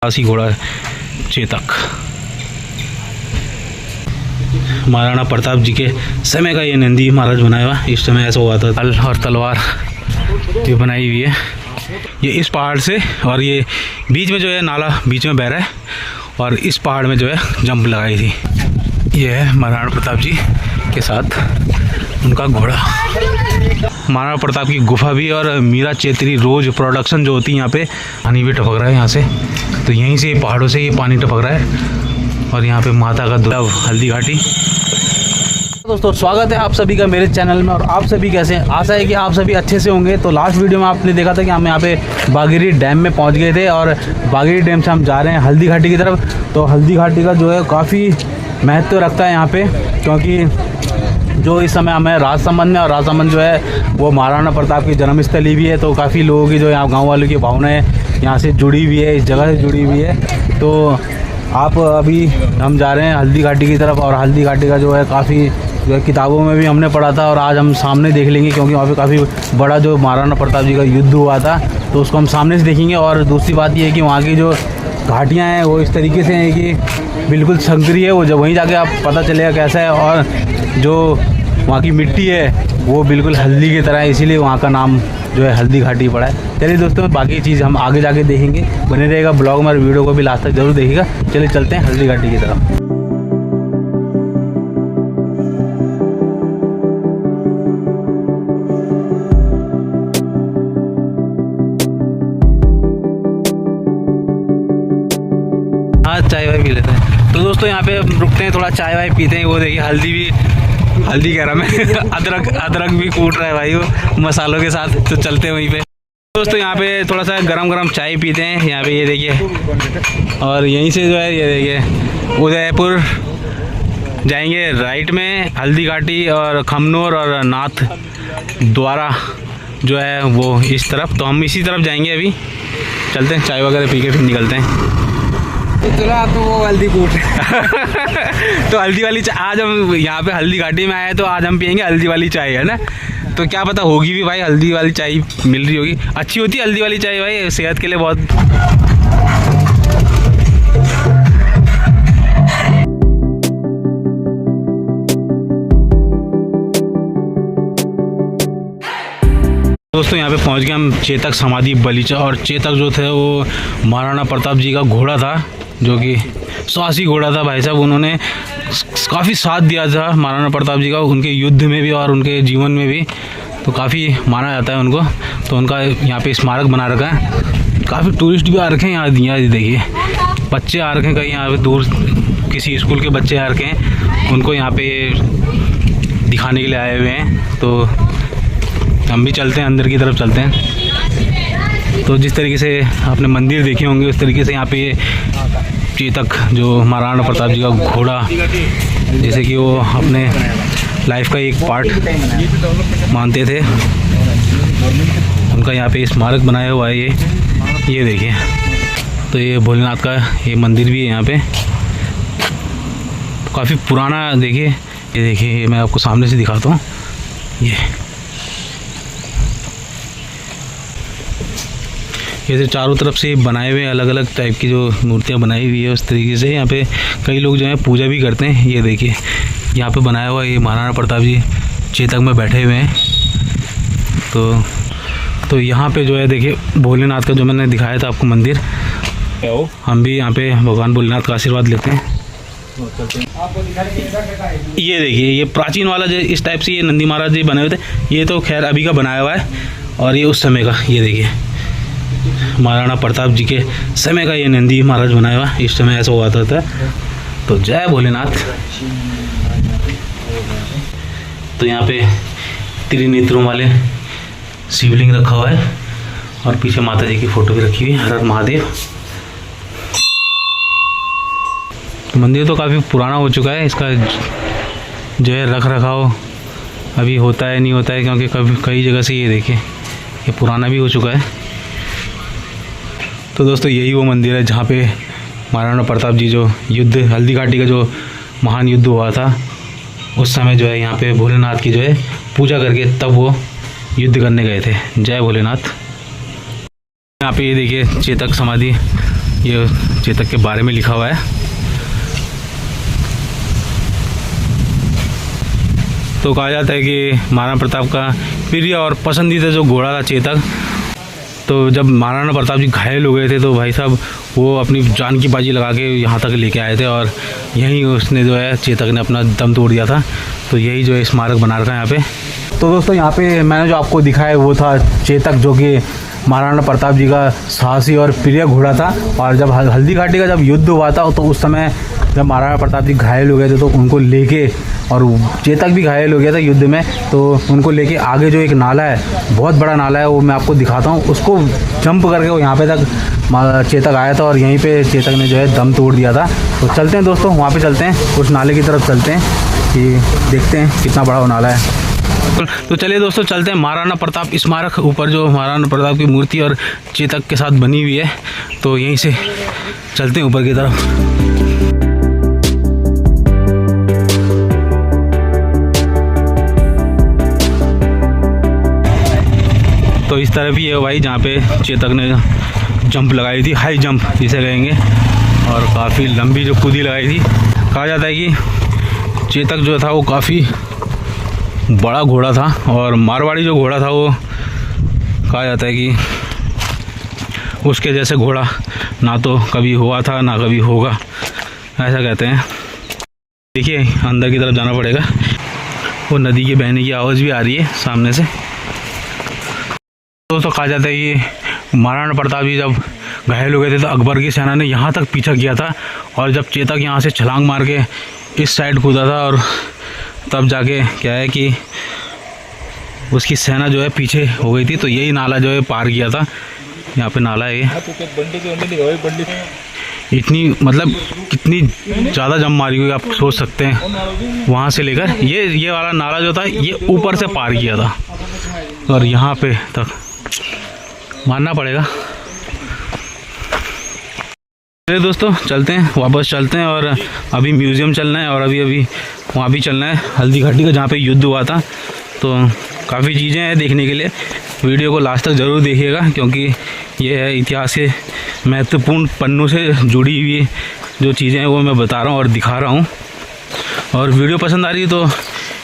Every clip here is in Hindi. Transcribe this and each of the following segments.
काशी घोड़ा चेतक महाराणा प्रताप जी के समय का ये नंदी महाराज बनाया हुआ। इस समय ऐसा हुआ था, तल और तलवार ये बनाई हुई है। ये इस पहाड़ से, और ये बीच में जो है नाला बीच में बह रहा है, और इस पहाड़ में जो है जंप लगाई थी। ये है महाराणा प्रताप जी के साथ उनका घोड़ा। महाराणा प्रताप की गुफा भी और मीरा चेत्री रोज प्रोडक्शन जो होती है यहाँ पे, पानी भी टपक रहा है यहाँ से। तो यहीं से पहाड़ों से ये पानी टपक रहा है, और यहाँ पे माता का दुर्ग हल्दी घाटी। दोस्तों स्वागत है आप सभी का मेरे चैनल में। और आप सभी कैसे हैं? आशा है कि आप सभी अच्छे से होंगे। तो लास्ट वीडियो में आपने देखा था कि हम यहाँ पे बागेरी डैम में पहुँच गए थे, और बागेरी डैम से हम जा रहे हैं हल्दी घाटी की तरफ। तो हल्दी घाटी का जो है काफ़ी महत्व रखता है यहाँ पे, क्योंकि जो इस समय हमें राजसमंद में, और राजसमंद जो है वो महाराणा प्रताप की जन्मस्थली भी है। तो काफ़ी लोगों की जो यहाँ गाँव वालों की भावनाएँ यहाँ से जुड़ी हुई है, इस जगह से जुड़ी हुई है। तो आप अभी हम जा रहे हैं हल्दी घाटी की तरफ, और हल्दी घाटी का जो है काफ़ी जो है किताबों में भी हमने पढ़ा था, और आज हम सामने देख लेंगे, क्योंकि वहाँ पे काफ़ी बड़ा जो महाराणा प्रताप जी का युद्ध हुआ था, तो उसको हम सामने से देखेंगे। और दूसरी बात ये है कि वहाँ की जो घाटियाँ हैं वो इस तरीके से हैं कि बिल्कुल संकरी है, वो जब वहीं जाके आप पता चलेगा कैसा है। और जो वहाँ की मिट्टी है वो बिल्कुल हल्दी की तरह है, इसीलिए वहाँ का नाम जो है हल्दी घाटी पड़ा है। चलिए दोस्तों, बाकी चीज़ हम आगे जाके देखेंगे। बने रहेगा ब्लॉग में, वीडियो को भी लास्ट तक जरूर देखिएगा। चलिए चलते हैं हल्दी घाटी की तरफ। चाय वाय पी लेते हैं। तो दोस्तों यहाँ पे हम रुकते हैं, थोड़ा चाय वाय पीते हैं। वो देखिए हल्दी कह रहा मैं अदरक भी कूट रहा है भाई वो मसालों के साथ। तो चलते हैं वहीं पे। दोस्तों यहाँ पे थोड़ा सा गरम चाय पीते हैं यहाँ पे, ये देखिए। और यहीं से जो है ये देखिए उदयपुर जाएंगे राइट में, हल्दी घाटी और खमनोर और नाथ द्वारा जो है वो इस तरफ। तो हम इसी तरफ जाएंगे अभी। चलते हैं, चाय वगैरह पी के फिर निकलते हैं। तो वो हल्दी कूट तो हल्दी वाली चाय आज हम यहाँ पे हल्दी घाटी में आए, तो आज हम पियेंगे हल्दी वाली चाय, है ना। तो क्या पता होगी भी भाई, हल्दी वाली चाय मिल रही होगी। अच्छी होती है हल्दी वाली चाय भाई, सेहत के लिए बहुत। दोस्तों यहाँ पे पहुँच गए हम चेतक समाधि बलीचा। और चेतक जो थे वो महाराणा प्रताप जी का घोड़ा था, जो कि साहसी घोड़ा था भाई साहब। उन्होंने काफ़ी साथ दिया था महाराणा प्रताप जी का, उनके युद्ध में भी और उनके जीवन में भी। तो काफ़ी माना जाता है उनको। तो उनका यहाँ पे स्मारक बना रखा है। काफ़ी टूरिस्ट भी आ रखे हैं यहाँ देखिए, बच्चे आ रखे हैं कहीं यहाँ पे दूर, किसी स्कूल के बच्चे आ रखे हैं, उनको यहाँ पे दिखाने के लिए आए हुए हैं। तो हम भी चलते हैं, अंदर की तरफ चलते हैं। तो जिस तरीके से आपने मंदिर देखे होंगे उस तरीके से यहाँ पे चेतक जो महाराणा प्रताप जी का घोड़ा, जैसे कि वो अपने लाइफ का एक पार्ट मानते थे, उनका यहाँ पे स्मारक बनाया हुआ है। ये देखिए। तो ये भोलेनाथ का ये मंदिर भी है यहाँ पे, काफ़ी पुराना। देखिए ये देखिए, मैं आपको सामने से दिखाता हूँ। ये जो चारों तरफ से बनाए हुए अलग अलग टाइप की जो मूर्तियाँ बनाई हुई है, उस तरीके से यहाँ पे कई लोग जो है पूजा भी करते हैं। ये देखिए यहाँ पे बनाया हुआ ये महाराणा प्रताप जी चेतक में बैठे हुए हैं। तो यहाँ पे जो है देखिए भोलेनाथ का जो मैंने दिखाया था आपको मंदिर, हम भी यहाँ पे भगवान भोलेनाथ का आशीर्वाद लेते हैं। ये देखिए ये प्राचीन वाला जो इस टाइप से ये नंदी महाराज जी बने हुए थे, ये तो खैर अभी का बनाया हुआ है, और ये उस समय का। ये देखिए महाराणा प्रताप जी के समय का ये नंदी महाराज बनाया हुआ, इस समय ऐसा हुआ था। तो जय भोलेनाथ। तो यहाँ पे त्रिनेत्रों वाले शिवलिंग रखा हुआ है, और पीछे माता जी की फोटो भी रखी हुई है। हर हर महादेव। मंदिर तो काफ़ी पुराना हो चुका है, इसका जो है रख रखाव अभी होता है नहीं होता है, क्योंकि कई जगह से ये देखिए ये पुराना भी हो चुका है। तो दोस्तों यही वो मंदिर है जहाँ पे महाराणा प्रताप जी जो युद्ध हल्दी घाटी का जो महान युद्ध हुआ था, उस समय जो है यहाँ पे भोलेनाथ की जो है पूजा करके तब वो युद्ध करने गए थे। जय भोलेनाथ। यहाँ पे ये देखिए चेतक समाधि ये चेतक के बारे में लिखा हुआ है। तो कहा जाता है कि महाराणा प्रताप का प्रिय और पसंदीदा जो घोड़ा था चेतक। तो जब महाराणा प्रताप जी घायल हो गए थे तो भाई साहब वो अपनी जान की बाजी लगा के यहाँ तक लेके आए थे और यहीं उसने जो है चेतक ने अपना दम तोड़ दिया था। तो यही जो है स्मारक बना रखा है यहाँ पे। तो दोस्तों यहाँ पे मैंने जो आपको दिखाया वो था चेतक, जो कि महाराणा प्रताप जी का साहसी और प्रिय घोड़ा था। और जब हल्दी घाटी का जब युद्ध हुआ था तो उस समय जब महाराणा प्रताप जी घायल हो गए थे तो उनको लेके, और चेतक भी घायल हो गया था युद्ध में, तो उनको लेके आगे जो एक नाला है, बहुत बड़ा नाला है, वो मैं आपको दिखाता हूँ। उसको जंप करके वो यहाँ पे तक चेतक आया था और यहीं पे चेतक ने जो है दम तोड़ दिया था। तो चलते हैं दोस्तों, वहाँ पे चलते हैं, उस नाले की तरफ चलते हैं कि देखते हैं कितना बड़ा वो नाला है। तो चलिए दोस्तों चलते हैं महाराणा प्रताप स्मारक, ऊपर जो महाराणा प्रताप की मूर्ति और चेतक के साथ बनी हुई है। तो यहीं से चलते हैं ऊपर की तरफ। तो इस तरफ ही है भाई जहाँ पे चेतक ने जंप लगाई थी, हाई जंप जिसे कहेंगे, और काफ़ी लंबी जो कूदी लगाई थी। कहा जाता है कि चेतक जो था वो काफ़ी बड़ा घोड़ा था और मारवाड़ी जो घोड़ा था वो कहा जाता है कि उसके जैसे घोड़ा ना तो कभी हुआ था ना कभी होगा, ऐसा कहते हैं। देखिए अंदर की तरफ जाना पड़ेगा, वो नदी के बहने की आवाज़ भी आ रही है सामने से। दोस्तों कहा जाता है कि महाराणा प्रताप जी जब घायल हो गए थे तो अकबर की सेना ने यहाँ तक पीछा किया था, और जब चेतक यहाँ से छलांग मार के इस साइड कूदा था और तब जाके क्या है कि उसकी सेना जो है पीछे हो गई थी। तो यही नाला जो है पार किया था, यहाँ पे नाला है ये। इतनी मतलब कितनी ज़्यादा जम मारी हुई आप सोच सकते हैं। वहाँ से लेकर ये वाला नाला जो था ये ऊपर से पार किया था और यहाँ पे तक मानना पड़ेगा। चलिए दोस्तों चलते हैं, वापस चलते हैं, और अभी म्यूज़ियम चलना है और अभी वहाँ भी चलना है हल्दी घाटी का जहाँ पे युद्ध हुआ था। तो काफ़ी चीज़ें हैं देखने के लिए, वीडियो को लास्ट तक ज़रूर देखिएगा क्योंकि ये है इतिहास के महत्वपूर्ण पन्नों से जुड़ी हुई जो चीज़ें हैं वो मैं बता रहा हूँ और दिखा रहा हूँ। और वीडियो पसंद आ रही है तो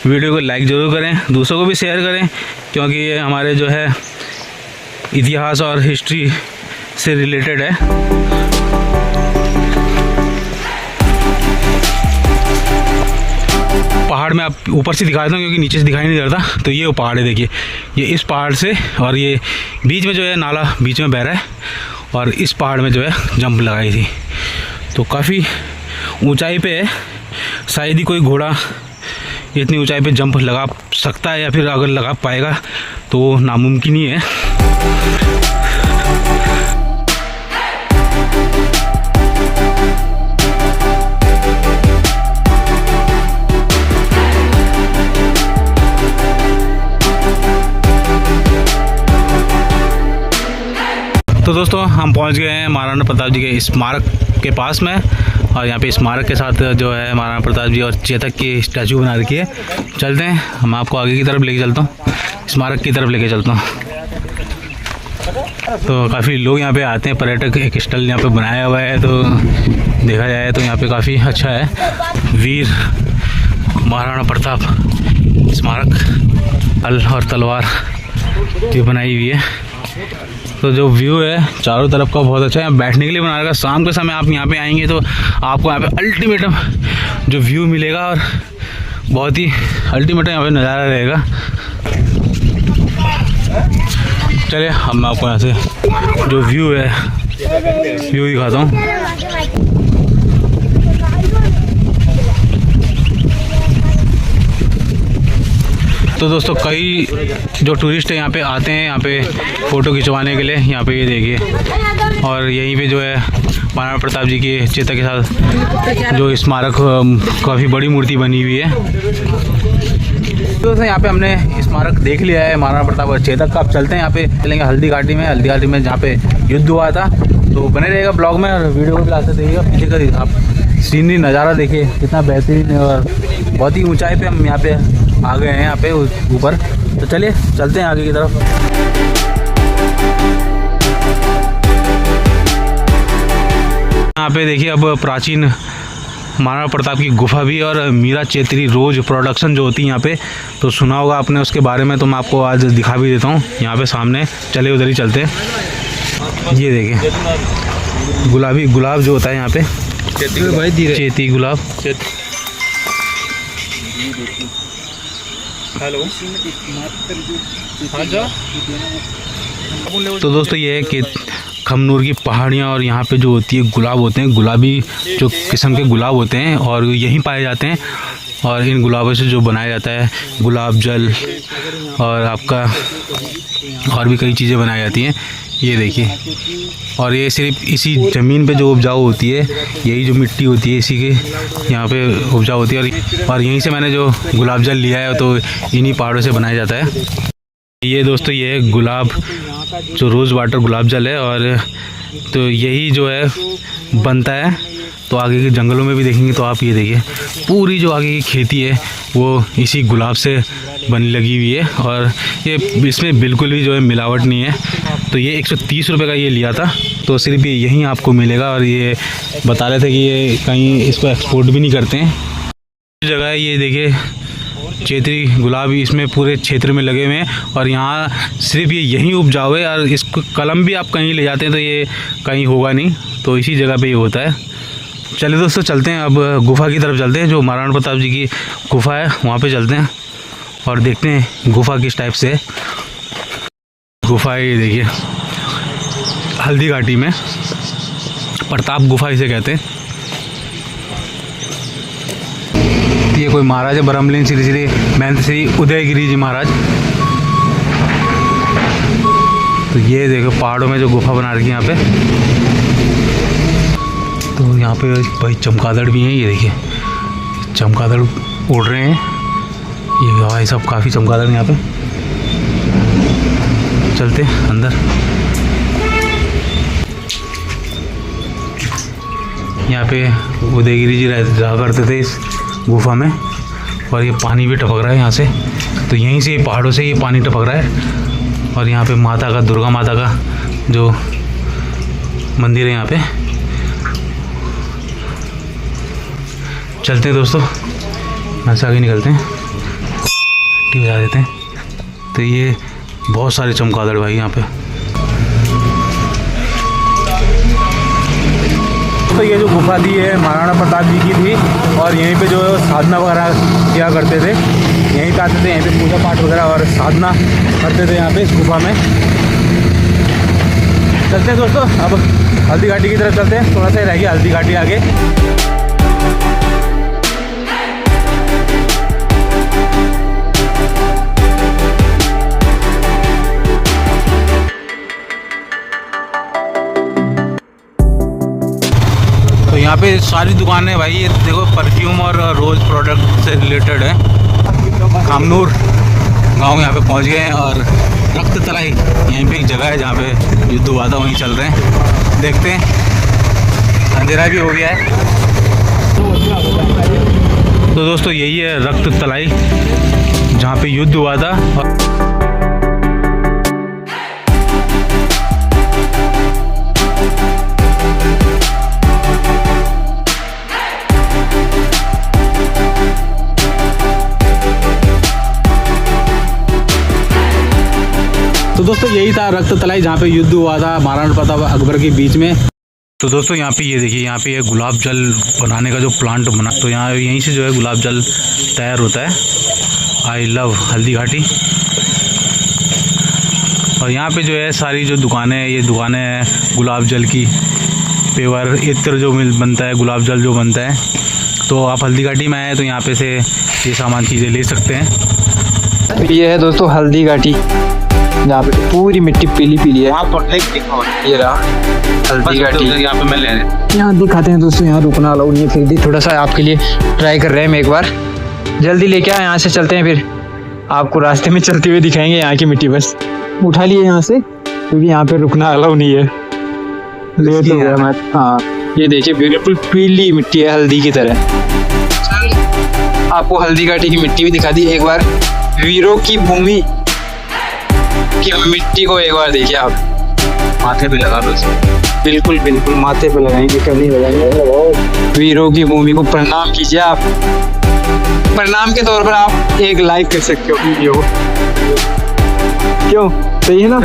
वीडियो को लाइक ज़रूर करें, दूसरों को भी शेयर करें, क्योंकि ये हमारे जो है इतिहास और हिस्ट्री से रिलेटेड है। पहाड़ में आप ऊपर से दिखा देता हूँ क्योंकि नीचे से दिखाई नहीं देता। तो ये वो पहाड़ है, देखिए ये इस पहाड़ से, और ये बीच में जो है नाला बीच में बह रहा है, और इस पहाड़ में जो है जंप लगाई थी। तो काफ़ी ऊंचाई पे है, शायद ही कोई घोड़ा इतनी ऊंचाई पे जंप लगा सकता है, या फिर अगर लगा पाएगा तो नामुमकिन ही है। तो दोस्तों हम पहुंच गए हैं महाराणा प्रताप जी के स्मारक के पास में, और यहाँ पे स्मारक के साथ जो है महाराणा प्रताप जी और चेतक की स्टैचू बना रखी है। चलते हैं, हम आपको आगे की तरफ लेके चलता हूँ, स्मारक की तरफ लेके चलता हूँ। तो काफ़ी लोग यहाँ पे आते हैं, पर्यटक एक स्थल यहाँ पे बनाया हुआ है। तो देखा जाए तो यहाँ पे काफ़ी अच्छा है, वीर महाराणा प्रताप स्मारक, हल और तलवार ये बनाई हुई है। तो जो व्यू है चारों तरफ का बहुत अच्छा है, बैठने के लिए बना रखा। शाम के समय आप यहाँ पे आएंगे तो आपको यहाँ पे अल्टीमेट जो व्यू मिलेगा, और बहुत ही अल्टीमेट यहाँ पे नज़ारा रहेगा। चलिए अब मैं आपको यहाँ से जो व्यू है व्यू दिखाता हूँ। तो दोस्तों कई जो टूरिस्ट यहाँ पे आते हैं यहाँ पे फ़ोटो खिंचवाने के लिए, यहाँ पे ये देखिए, और यहीं पे जो है महाराणा प्रताप जी की चेतक के साथ जो स्मारक काफ़ी बड़ी मूर्ति बनी हुई है। तो दोस्तों यहाँ पे हमने स्मारक देख लिया है महाराणा प्रताप और चेतक का। अब चलते हैं, यहाँ पे चलेंगे हल्दी घाटी में जहाँ पे युद्ध हुआ था। तो बने रहेगा ब्लॉग में, और वीडियो को भी लास्ट तक देखिएगा। पीछे का आप सीनरी नज़ारा देखिए कितना बेहतरीन है, और बहुत ही ऊंचाई पे हम यहाँ पे आ गए हैं यहाँ पे ऊपर। तो चलिए चलते हैं आगे की तरफ। यहाँ पे देखिए अब प्राचीन महाराणा प्रताप की गुफा भी और मीरा चेत्री रोज प्रोडक्शन जो होती है यहाँ पे, तो सुना होगा आपने उसके बारे में, तो मैं आपको आज दिखा भी देता हूँ यहाँ पे सामने। चले उधर ही चलते हैं। ये देखिए गुलाबी गुलाब जो होता है यहाँ पे, भाई धीरे चेती गुलाब। हेलो तो दोस्तों ये है कि खमनूर की पहाड़ियाँ और यहाँ पे जो होती है गुलाब होते हैं, गुलाबी जो किस्म के गुलाब होते हैं और यहीं पाए जाते हैं। और इन गुलाबों से जो बनाया जाता है गुलाब जल और आपका और भी कई चीज़ें बनाई जाती हैं। ये देखिए, और ये सिर्फ इसी ज़मीन पे जो उपजाऊ होती है, यही जो मिट्टी होती है इसी के यहाँ पे उपजाऊ होती है। और यहीं से मैंने जो गुलाब जल लिया है तो इन्हीं पहाड़ों से बनाया जाता है। ये दोस्तों ये है गुलाब जो रोज़ वाटर गुलाब जल है, और तो यही जो है बनता है। तो आगे के जंगलों में भी देखेंगे तो आप ये देखिए पूरी जो आगे की खेती है वो इसी गुलाब से बनी लगी हुई है, और ये इसमें बिल्कुल भी जो है मिलावट नहीं है। तो ये 130 रुपये का ये लिया था, तो सिर्फ ये यहीं आपको मिलेगा। और ये बता रहे थे कि ये कहीं इसको एक्सपोर्ट भी नहीं करते हैं। जगह है ये देखिए चेत्री गुलाब इसमें पूरे क्षेत्र में लगे हुए हैं, और यहाँ सिर्फ ये यहीं उपजाऊ है। और इसको कलम भी आप कहीं ले जाते हैं तो ये कहीं होगा नहीं, तो इसी जगह पे ये होता है। चलिए दोस्तों चलते हैं अब गुफा की तरफ चलते हैं, जो महाराणा प्रताप जी की गुफा है वहाँ पे चलते हैं और देखते हैं गुफा किस टाइप से है। गुफा है ये देखिए हल्दी घाटी में, प्रताप गुफा इसे कहते हैं। ये कोई महाराज है ब्रह्मलीन श्री श्री महंत श्री उदयगिरी जी महाराज। तो ये देखो पहाड़ों में जो गुफा बना रखी है यहाँ पे, तो यहाँ पे भाई चमगादड़ भी हैं। ये देखिए चमगादड़ उड़ रहे हैं, ये भाई सब काफ़ी चमगादड़ यहाँ पे। चलते अंदर। यहाँ पे उदयगिरी जी रहा करते थे इस गुफा में, और ये पानी भी टपक रहा है यहाँ से। तो यहीं से पहाड़ों से ये पानी टपक रहा है, और यहाँ पे माता का दुर्गा माता का जो मंदिर है यहाँ पे। चलते हैं दोस्तों, यहाँ से आगे निकलते हैं, टी बजा देते हैं। तो ये बहुत सारे चमगादड़ भाई यहाँ पे। तो ये जो गुफा थी है महाराणा प्रताप जी की थी, और यहीं पे जो साधना वगैरह किया करते थे, यहीं पे आते थे, यहीं पे पूजा पाठ वगैरह और साधना करते थे यहाँ पे इस गुफा में। चलते हैं दोस्तों अब हल्दी घाटी की तरफ चलते हैं, थोड़ा सा रह गया हल्दी घाटी आगे। तो यहाँ पे सारी दुकानें भाई ये देखो परफ्यूम और रोज़ प्रोडक्ट से रिलेटेड है। खामनूर गांव यहाँ पे पहुँच गए हैं, और रक्त तलाई यहीं पे एक जगह है जहाँ पे युद्ध हुआ था, वहीं चल रहे हैं। देखते हैं, अंधेरा भी हो गया है। तो दोस्तों यही है रक्त तलाई जहाँ पे युद्ध हुआ था। तो दोस्तों यही था रक्त तलाई जहाँ पे युद्ध हुआ था महाराणा प्रताप अकबर के बीच में। तो दोस्तों यहाँ पे ये देखिए यहाँ पे ये गुलाब जल बनाने का जो प्लांट बना, तो यहाँ यहीं से जो है गुलाब जल तैयार होता है। I love Haldi Ghati. और यहाँ पे जो है सारी जो दुकानें, ये दुकानें हैं गुलाब जल की, पेवर इत्र जो बनता है, गुलाब जल जो बनता है। तो आप हल्दी घाटी में आए तो यहाँ पे से ये सामान चीज़ें ले सकते हैं। ये है दोस्तों हल्दी घाटी, जहाँ पे पूरी मिट्टी पीली पीली है। वहाँ पर ये रहा हल्दी घाटी। यहाँ पे मैं ले यहाँ दिखाते हैं दोस्तों, यहाँ रुकना अलाउ नहीं है, फिर भी थोड़ा सा आपके लिए ट्राई कर रहे हैं हम एक बार। जल्दी लेके आए, यहाँ से चलते हैं, फिर आपको रास्ते में चलते हुए दिखाएंगे यहाँ की मिट्टी। बस उठा लिए यहाँ से, क्योंकि यहाँ पे रुकना अलाउ नहीं है। लेट हो गया मैं। हाँ ये देखिए बिल्कुल पीली मिट्टी है हल्दी की तरह। आपको हल्दी घाटी की मिट्टी भी दिखा दी एक बार। वीरों की भूमि की मिट्टी को एक बार देखिए आप। माथे पे लगा लो इसको। बिल्कुल बिल्कुल माथे पे लगाएंगे, क्यों नहीं लगाएंगे। वीरों की भूमि को प्रणाम कीजिए आप। प्रणाम के तौर पर आप एक लाइक कर सकते हो वीडियो को। क्यों, सही है ना?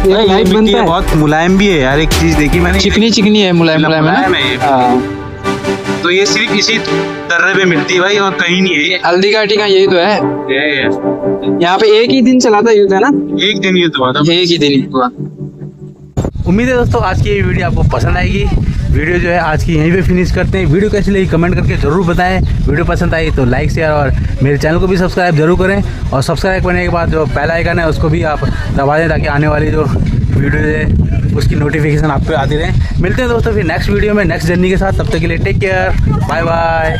एक लाइक मिट्टी बनता है, है। बहुत मुलायम भी है यार। एक चीज देखी मैंने, चिकनी चिकनी है, मुलायम मुलायम मुलायम है है ये। ना? हाँ। तो ये सिर्फ इसी दर्रे पे मिलती है भाई, और कहीं नहीं है ये। हल्दी घाटी का यही तो है। ये यहाँ पे एक ही दिन चला था युद्ध, है ना? एक दिन ये तो था। एक ही दिन हुआ। उम्मीद है दोस्तों आज की ये वीडियो आपको पसंद आएगी। वीडियो जो है आज की यहीं पे फिनिश करते हैं। वीडियो कैसी लगी कमेंट करके ज़रूर बताएं। वीडियो पसंद आई तो लाइक शेयर और मेरे चैनल को भी सब्सक्राइब जरूर करें। और सब्सक्राइब करने के बाद जो बेल आइकन है उसको भी आप दबा दें, ताकि आने वाली जो वीडियो है उसकी नोटिफिकेशन आपको आती रहे। मिलते हैं दोस्तों फिर नेक्स्ट वीडियो में नेक्स्ट जर्नी के साथ। तब तक के लिए टेक केयर, बाय बाय।